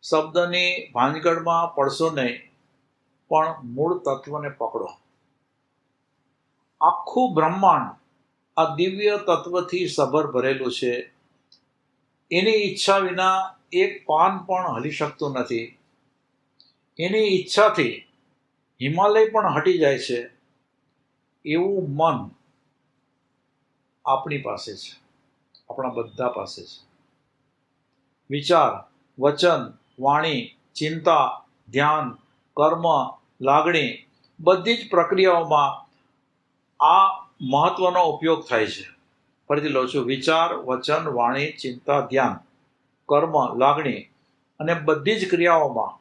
શબ્દની ભાંજગડમાં પડશો નહીં, પણ મૂળ તત્વને પકડો. આખું બ્રહ્માંડ આ દિવ્ય તત્વથી સભર ભરેલું છે. એની ઈચ્છા વિના એક પાન પણ હલી શકતું નથી. એની ઈચ્છાથી હિમાલય પણ હટી જાય છે. એવું મન આપણી પાસે છે, આપણા બધા પાસે છે. વિચાર, વચન, વાણી, ચિંતા, ધ્યાન, કર્મ, લાગણી બધી જ પ્રક્રિયાઓમાં આ મહત્વનો ઉપયોગ થાય છે. ફરીથી લઉં છું. વિચાર, વચન, વાણી, ચિંતા, ધ્યાન, કર્મ, લાગણી અને બધી જ ક્રિયાઓમાં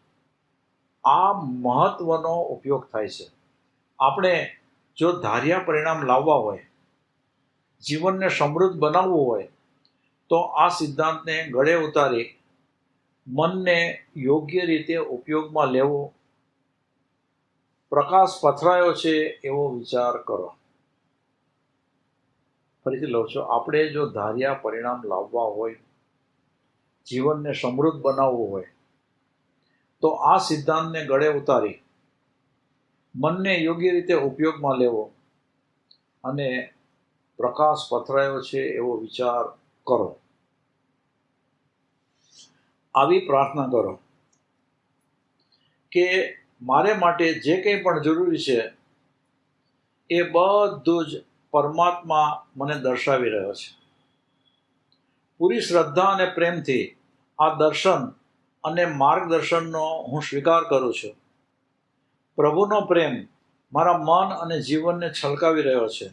આ મહત્વનો ઉપયોગ થાય છે. આપણે જો ધાર્યા પરિણામ લાવવા હોય, જીવનને સમૃદ્ધ બનાવવું હોય, તો આ સિદ્ધાંતને ગળે ઉતારી મનને યોગ્ય રીતે ઉપયોગમાં લેવો. પ્રકાશ પથરાયો છે એવો વિચાર કરો. ફરીથી લઉં છું. આપણે જો ધાર્યા પરિણામ લાવવા હોય, જીવનને સમૃદ્ધ બનાવવું હોય, તો આ સિદ્ધાંતને ગળે ઉતારી મનને યોગ્ય રીતે ઉપયોગમાં લેવો અને પ્રકાશ પથરાયો છે એવો વિચાર કરો. આવી પ્રાર્થના કરો કે મારે માટે જે કંઈ પણ જરૂરી છે એ બધું જ પરમાત્મા મને દર્શાવી રહ્યો છે. પૂરી શ્રદ્ધા અને પ્રેમથી આ દર્શન અને માર્ગદર્શનનો હું સ્વીકાર કરું છું. પ્રભુનો પ્રેમ મારા મન અને જીવનને છલકાવી રહ્યો છે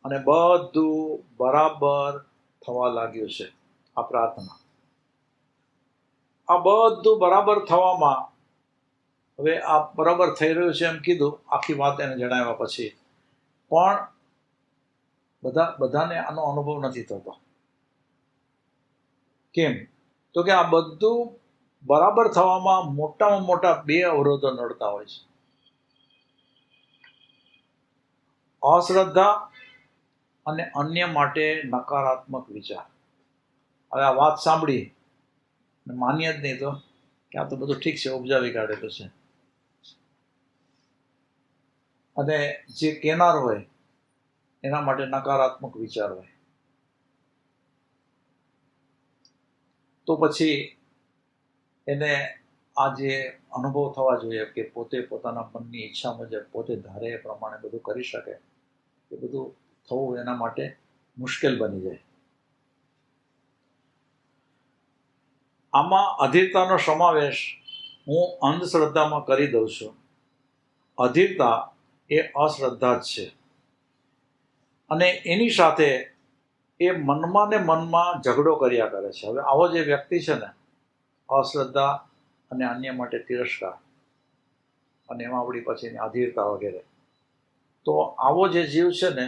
અને બધું બરાબર થવા લાગ્યું છે. આ પ્રાર્થના, આ બધું બરાબર થવામાં, હવે આ બરાબર થઈ રહ્યું છે એમ કીધું, આખી વાત એને જણાવ્યા પછી પણ બધાને આનો અનુભવ નથી થતો. કેમ? તો કે આ બધું બરાબર થવામાં મોટામાં મોટા 2 અવરોધો નડતા હોય છે. અશ્રદ્ધા અને અન્ય માટે નકારાત્મક વિચાર. હવે આ વાત સાંભળી માન્ય જ નહીં તો કે આ તો બધું ઠીક છે, ઉપજાવી કાઢેલું છે. અને જે કહેનાર હોય એના માટે નકારાત્મક વિચાર હોય, તો પછી એને આ જે અનુભવ થવા જોઈએ કે પોતે પોતાના મનની ઈચ્છા મુજબ પોતે ધારે એ પ્રમાણે બધું કરી શકે, એ બધું થવું એના માટે મુશ્કેલ બની જાય. આમાં અધીરતાનો સમાવેશ હું અંધશ્રદ્ધામાં કરી દઉં છું. અધીરતા એ અશ્રદ્ધા જ છે અને એની સાથે એ મનમાં ને મનમાં ઝઘડો કર્યા કરે છે. હવે આવો જે વ્યક્તિ છે ને, અશ્રદ્ધા અને અન્ય માટે તિરસ્કાર અને એમાં આપણી પછી એની અધીરતા વગેરે, તો આવો જે જીવ છે ને,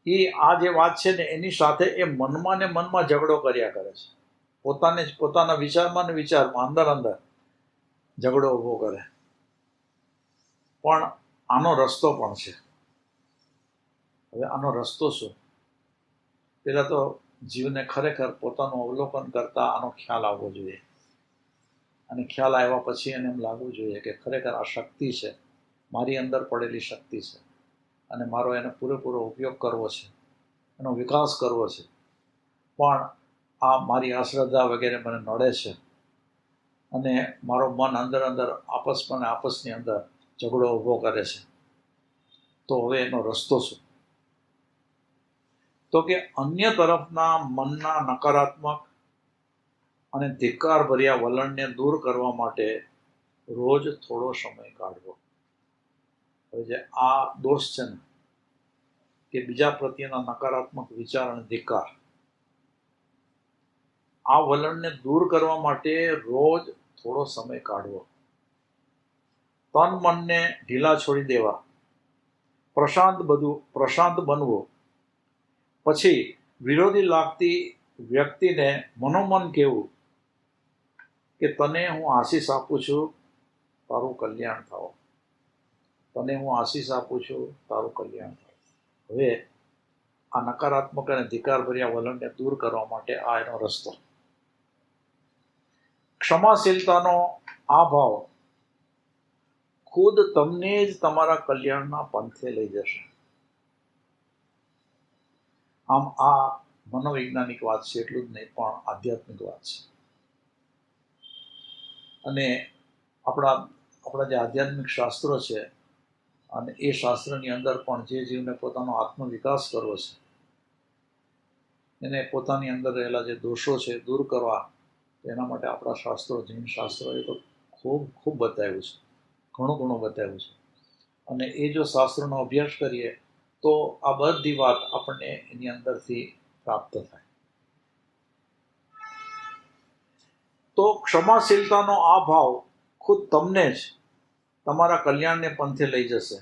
એ આ જે વાત છે ને એની સાથે એ મનમાં ને મનમાં ઝઘડો કર્યા કરે છે. પોતાને જ પોતાના વિચારમાં ને વિચારમાં અંદર ઝઘડો ઊભો કરે. પણ આનો રસ્તો પણ છે. હવે આનો રસ્તો શું? પહેલાં તો જીવને ખરેખર પોતાનું અવલોકન કરતાં આનો ખ્યાલ આવવો જોઈએ. અને ખ્યાલ આવ્યા પછી એને એમ લાગવું જોઈએ કે ખરેખર આ શક્તિ છે, મારી અંદર પડેલી શક્તિ છે અને મારો એનો પૂરેપૂરો ઉપયોગ કરવો છે, એનો વિકાસ કરવો છે. પણ આ મારી અશ્રદ્ધા વગેરે મને નડે છે અને મારો મન અંદર આપસની અંદર ઝઘડો ઊભો કરે છે. તો હવે એનો રસ્તો શું? તો કે અન્ય તરફના મનના નકારાત્મક અને ધિક્કારભર્યા વલણને દૂર કરવા માટે રોજ થોડો સમય કાઢવો. હવે જે આ દોષ છે ને કે બીજા પ્રત્યેના નકારાત્મક વિચાર અને ધિક્કાર, આ વલણને દૂર કરવા માટે રોજ થોડો સમય કાઢવો, તન મનને ઢીલા છોડી દેવા, પ્રશાંત બનવું. પછી વિરોધી લાગતી વ્યક્તિને મનોમન કહેવું કે તને હું આશીષ આપું છું, તારું કલ્યાણ થાવ. તને હું આશીષ આપું છું, તારું કલ્યાણ થાવ. હવે આ નકારાત્મક અને ધિક્કારભર્યા વલણને દૂર કરવા માટે આ એનો રસ્તો. ક્ષમાશીલતાનો આ ભાવ ખુદ તમને જ તમારા કલ્યાણના પંથે લઈ જશે. આમ આ મનોવૈજ્ઞાનિક વાત છે, એટલું જ નહીં પણ આધ્યાત્મિક વાત છે. અને આપણા જે આધ્યાત્મિક શાસ્ત્રો છે, અને એ શાસ્ત્રની અંદર પણ જે જીવને પોતાનો આત્મવિકાસ કરવો છે, એને પોતાની અંદર રહેલા જે દોષો છે દૂર કરવા, એના માટે આપણા શાસ્ત્રો, જૈન શાસ્ત્રો, એ તો ખૂબ બતાવ્યું છે, ઘણું બતાવ્યું છે. અને એ જો શાસ્ત્રોનો અભ્યાસ કરીએ તો આ બધી વાત આપણને એની અંદરથી પ્રાપ્ત થાય. તો ક્ષમાશીલતાનો આ ભાવ ખુદ તમને જ તમારા કલ્યાણને પંથે લઈ જશે.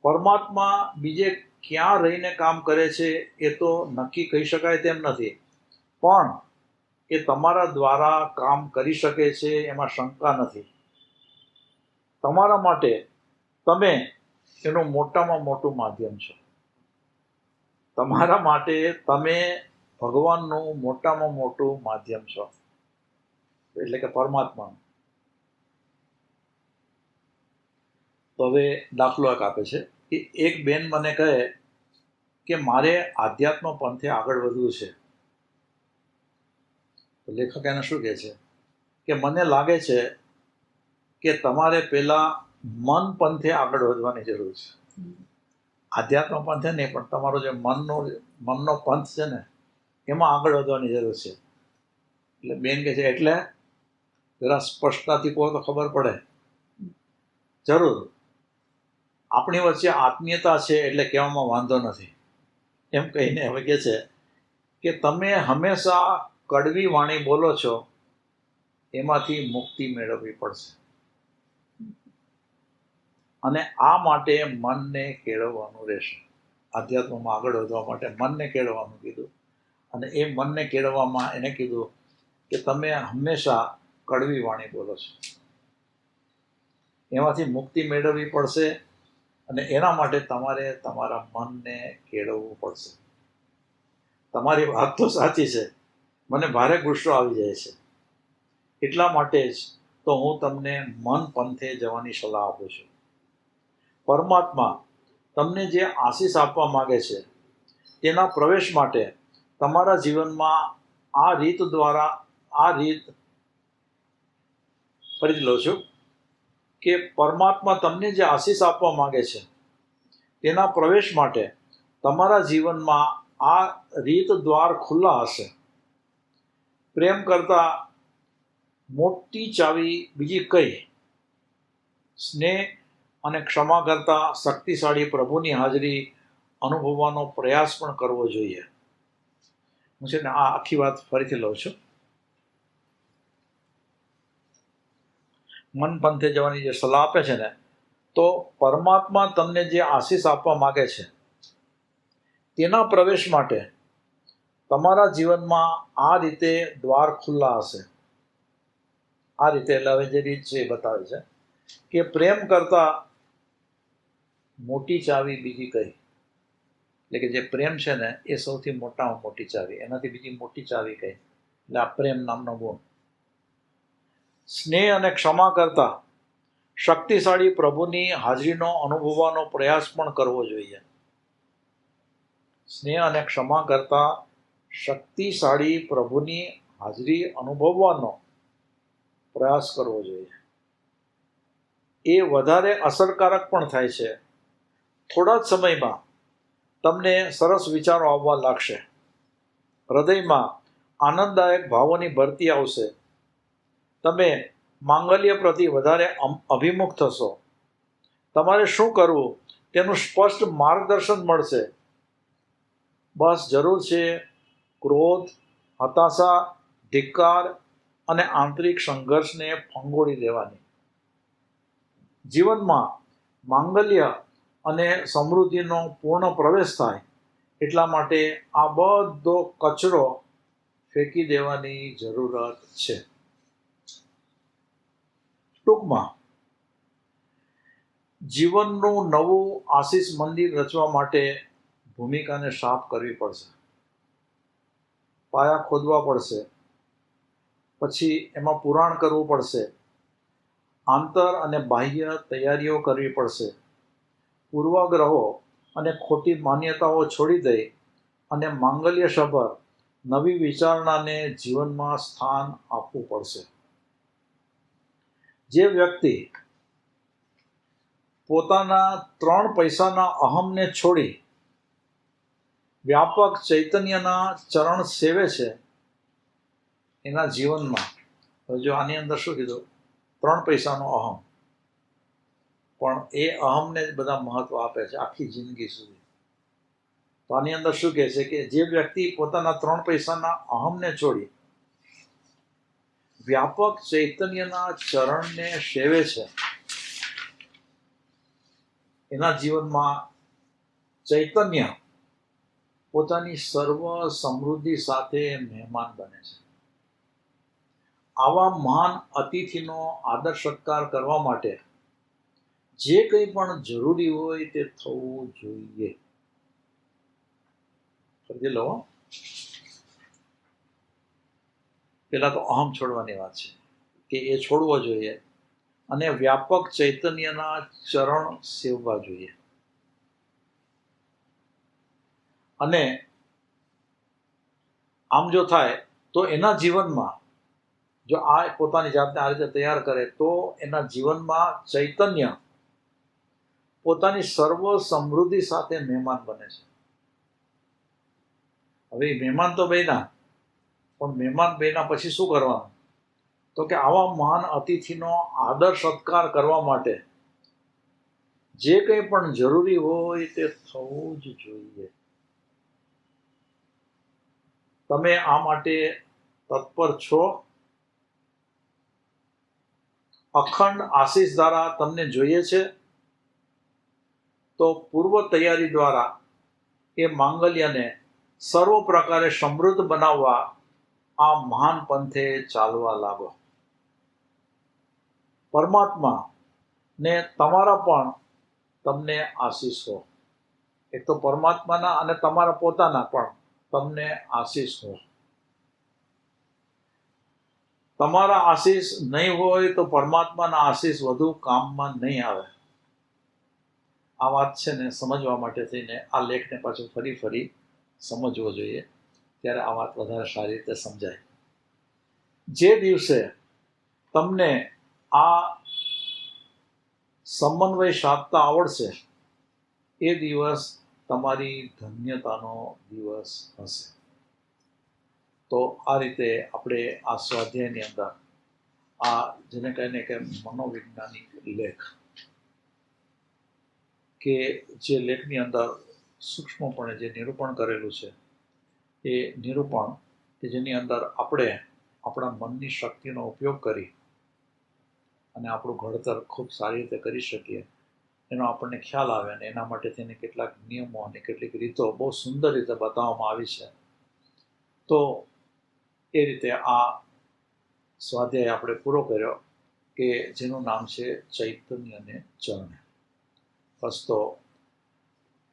પરમાત્મા બીજે ક્યાં રહીને કામ કરે છે એ તો નક્કી કહી શકાય તેમ નથી, પણ એ તમારા દ્વારા કામ કરી શકે છે એમાં શંકા નથી. તમારા માટે તમે એનું મોટામાં મોટું માધ્યમ છો. તમારા માટે તમે ભગવાનનું મોટામાં મોટું માધ્યમ છો, એટલે કે પરમાત્માનું. તો હવે દાખલો એક આપે છે કે એક બેન મને કહે કે મારે આધ્યાત્મ પંથે આગળ વધવું છે. તો લેખક એને શું કહે છે કે મને લાગે છે કે તમારે પહેલા મન પંથે આગળ વધવાની જરૂર છે. આધ્યાત્મ પંથે નહીં, પણ તમારો જે મનનો પંથ છે ને, એમાં આગળ વધવાની જરૂર છે. એટલે બેન કહે છે, એટલે જરા સ્પષ્ટતાથી કહો તો ખબર પડે. જરૂર, આપણી વચ્ચે આત્મીયતા છે એટલે કહેવામાં વાંધો નથી, એમ કહીને હવે કહે છે કે તમે હંમેશા કડવી વાણી બોલો છો, એમાંથી મુક્તિ મેળવવી પડશે. અને આ માટે મનને કેળવવાનું રહેશે. આધ્યાત્મમાં આગળ વધવા માટે મનને કેળવવાનું કીધું. અને એ મનને કેળવવામાં એને કીધું કે તમે હંમેશા કડવી વાણી બોલો છો, એમાંથી મુક્તિ મેળવવી પડશે. અને એના માટે તમારે તમારા મનને કેળવવું પડશે. તમારી વાત તો સાચી છે, મને ભારે ગુસ્સો આવી જાય છે, એટલા માટે જ તો હું તમને મન પંથે જવાની સલાહ આપું છું. પરમાત્મા તમને જે આશીષ આપવા માંગે છે તેના પ્રવેશ માટે તમારા જીવનમાં આ રીત ફરીથી લઉં છું કે પરમાત્મા તમને જે આશીષ આપવા માંગે છે તેના પ્રવેશ માટે તમારા જીવનમાં આ રીત દ્વાર ખુલ્લા હશે. પ્રેમ કરતા મોટી ચાવી બીજી કઈ? સ્નેહ અને ક્ષમા કરતા શક્તિશાળી પ્રભુની હાજરી અનુભવવાનો પ્રયાસ પણ કરવો જોઈએ. હું છે ને આ આખી વાત ફરીથી લઉં છું. મન પંથે જવાની જે સલાહ આપે છે ને, તો પરમાત્મા તમને જે આશીષ આપવા માગે છે તેના પ્રવેશ માટે તમારા જીવનમાં આ રીતે દ્વાર ખુલ્લા હશે. આ રીતે એટલે હવે જે રીત છે એ બતાવે છે કે પ્રેમ કરતા મોટી ચાવી બીજી કઈ? એટલે કે જે પ્રેમ છે ને એ સૌથી મોટામાં મોટી ચાવી, એનાથી બીજી મોટી ચાવી કઈ? એટલે આ પ્રેમ નામનો ગુણ. સ્નેહ અને ક્ષમા કરતા શક્તિશાળી પ્રભુની હાજરીનો અનુભવવાનો પ્રયાસ પણ કરવો જોઈએ. સ્નેહ અને ક્ષમા કરતા શક્તિશાળી પ્રભુની હાજરી અનુભવવાનો પ્રયાસ કરવો જોઈએ. એ વધારે અસરકારક પણ થાય છે. થોડા જ સમયમાં તમને સરસ વિચારો આવવા લાગશે. હૃદયમાં આનંદદાયક ભાવોની ભરતી આવશે. તમે માંગલ્ય પ્રતિ વધારે અભિમુખ થશો. તમારે શું કરવું તેનું સ્પષ્ટ માર્ગદર્શન મળશે. બસ જરૂર છે ક્રોધ, હતાશા, ધિક્કાર અને આંતરિક સંઘર્ષને ફંગોળી દેવાની. જીવનમાં માંગલ્ય અને સમૃદ્ધિનો પૂર્ણ પ્રવેશ થાય એટલા માટે આ બધો કચરો ફેંકી દેવાની જરૂરત છે. ટૂંકમાં જીવનનું નવું આશીષ મંદિર રચવા માટે ભૂમિકાને સાફ કરવી પડશે, પાયા ખોદવા પડશે, પછી એમાં પુરાણ કરવું પડશે, આંતર અને બાહ્ય તૈયારીઓ કરવી પડશે, પૂર્વગ્રહો અને ખોટી માન્યતાઓ છોડી દઈ અને માંગલ્યસભર નવી વિચારણાને જીવનમાં સ્થાન આપવું પડશે. જે વ્યક્તિ પોતાના 3 પૈસાના અહમને છોડી વ્યાપક ચૈતન્યના ચરણ સેવે છે એના જીવનમાં, જો આની અંદર શું કીધું, 3 પૈસાનો અહમ, પણ એ અહમને જ બધા મહત્વ આપે છે આખી જિંદગી સુધી. તો આની અંદર શું કહે છે કે જે વ્યક્તિ પોતાના 3 પૈસાના અહમને છોડી વ્યાપક ચૈતન્યના ચરણને સેવે છે એના જીવનમાં ચૈતન્ય પોતાની સર્વ સમૃદ્ધિ સાથે મહેમાન બને છે. આવા મહાન અતિથિનો આદર સત્કાર કરવા માટે જે કંઈ પણ જરૂરી હોય તે થવું જોઈએ. સમજી લો, પેલા તો અહમ છોડવાની વાત છે કે એ છોડવો જોઈએ અને વ્યાપક ચૈતન્યના ચરણ સેવવા જોઈએ. અને આમ જો થાય તો એના જીવનમાં, જો આ પોતાની જાતને આ રીતે તૈયાર કરે તો એના જીવનમાં ચૈતન્ય પોતાની સર્વ સમૃદ્ધિ સાથે મહેમાન બને છે. હવે મહેમાન તો બન્યા, પણ મહેમાન બન્યા પછી શું કરવાનું? તો કે આવા મહાન અતિથિનો આદર સત્કાર કરવા માટે જે કંઈ પણ જરૂરી હોય તે થવું જ જોઈએ. તમે આ માટે તત્પર છો? અખંડ આશીષ ધારા તમને જોઈએ છે? તો પૂર્વ તૈયારી દ્વારા એ માંગલ્યને સર્વ પ્રકારે સમૃદ્ધ બનાવવા આ મહાન પંથે ચાલવા લાગો. પરમાત્મા ને તમારા પણ તમને આશીષ હો. એક તો પરમાત્માના અને તમારા પોતાના પણ તમને આશીષ હો. તમારા આશીષ નહીં હોય તો પરમાત્માના આશીષ વધુ કામમાં નહીં આવે. આ વાત છે ને સમજવા માટે થઈને આ લેખને પાછું ફરી સમજવો જોઈએ, ત્યારે આ વાત વધારે સારી રીતે સમજાય. જે દિવસે તમને આ સમન્વય સાધતા આવડશે એ દિવસ તમારી ધન્યતાનો દિવસ હશે. તો આ રીતે આપણે આ સ્વાધ્યાયની અંદર આ જેને કહીને કે મનોવૈજ્ઞાનિક લેખ, કે જે લેખની અંદર સૂક્ષ્મપણે જે નિરૂપણ કરેલું છે એ નિરૂપણ કે જેની અંદર આપણે આપણા મનની શક્તિનો ઉપયોગ કરી અને આપણું ઘડતર ખૂબ સારી રીતે કરી શકીએ એનો આપણને ખ્યાલ આવે, અને એના માટે થઈને કેટલાક નિયમો અને કેટલીક રીતો બહુ સુંદર રીતે બતાવવામાં આવી છે. તો એ રીતે આ સ્વાધ્યાય આપણે પૂરો કર્યો કે જેનું નામ છે ચૈતન્યને ચરણે. બસ તો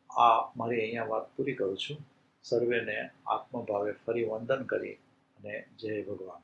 આ મારી અહીંયા વાત પૂરી કરું છું. સર્વેને આત્મભાવે ફરી વંદન કરી અને જય ભગવાન.